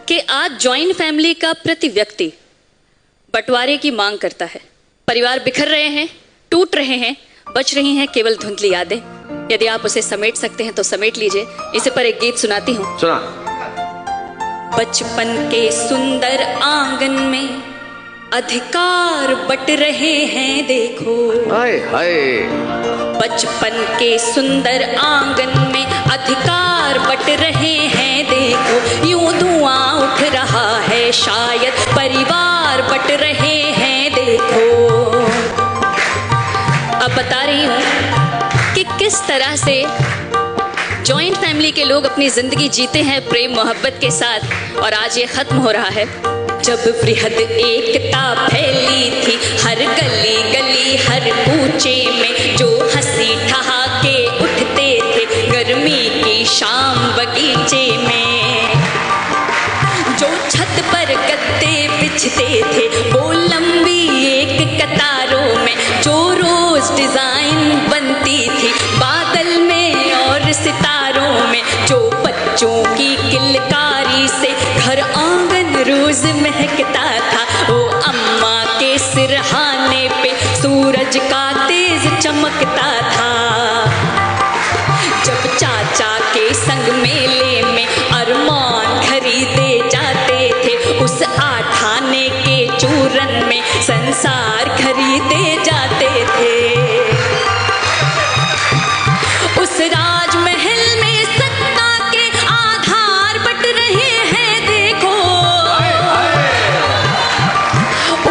कि आज joint family का प्रति व्यक्ति बंटवारे की मांग करता है। परिवार बिखर रहे हैं, टूट रहे हैं, बच रही हैं केवल धुंधली यादें। यदि आप उसे समेट सकते हैं तो समेट लीजिए। इसे पर एक गीत सुनाती हूँ। सुना। बचपन के सुंदर आंगन में अधिकार बट रहे हैं देखो। हाय हाय। बचपन के सुंदर आंगन में अधिकार बट रहे हैं देखो। यूं धुआं उठ रहा है शायद परिवार बट रहे हैं देखो। अब बता रही हूँ कि किस तरह से जॉइंट फैमिली के लोग अपनी जिंदगी जीते हैं प्रेम मोहब्बत के साथ, और आज ये खत्म हो रहा है। जब वृहद एकता फैली थी हर गली गली हर कूचे में, जो हंसी ठहाके उठते थे गर्मी की शाम बगीचे में, जो छत पर गद्दे बिछते थे वो लंबी एक कतारों में, जो रोज डिजाइन बनती थी बादल में और सितारों में, जो बच्चों की किलकारी से घर आंगन रोज महकता था, वो अम्मा के सिरहाने पे सूरज का तेज चमकता था। जब चाचा के संग मेले में अरमान खरीदे जाते थे, उस आठाने के चूरन में संसार खरीदे जाते थे। उस राजमहल में सत्ता के आधार बट रहे हैं देखो।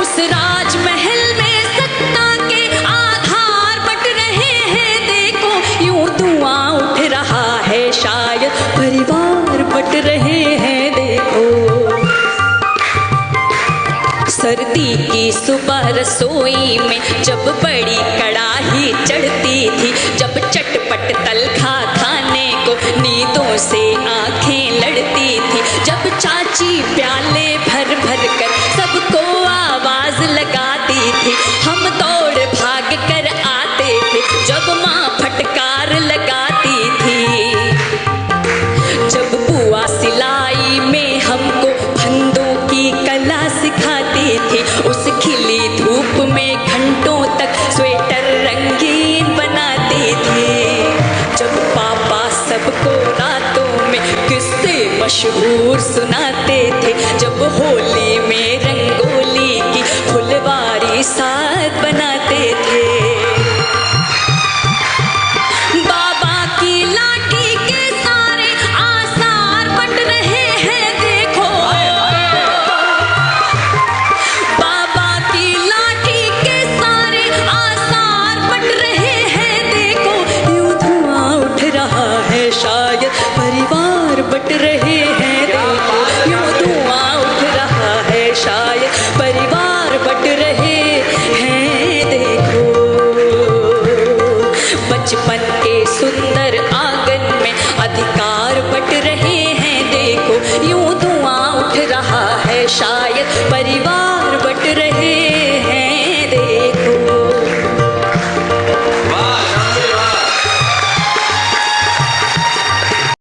उस राजमहल में सत्ता के आधार बट रहे हैं देखो। यूं धुआं उठ रहा है शायद परिवार बट रहे हैं देखो। सर्दी की सुबह रसोई में जब बड़ी कड़ाही चढ़ती थी, जब चटपट तलखा खाने को नींदों से आंखें लड़ती थी, जब चाची प्याले भर भर कर सबको आवाज लगाती थी, हम दौड़ भाग कर आते थे जब माँ फटकार लगाती थी, जब बुआ सिलाई में हमको फंदों की कला सिखाती थी, उस खिली धूप में घंटों तक स्वेटर रंगीन बनाती थी, जब पापा सबको रातों में किस्से मशहूर सुनाते थे, जब होली में रंगोली की फुलवारी साथ बनाते थे। बाबा की लाठी के सारे आसार बट रहे हैं देखो। बाबा की लाठी के सारे आसार बट रहे हैं देखो। यूं धुआं उठ रहा है शायद परिवार बट रहे हैं देखो। यूं धुआं उठ रहा है शायद परिवार बट रहे हैं देखो। बचपन के सुंदर आंगन में अधिकार बट रहे हैं देखो। यूं धुआं उठ रहा है शायद परिवार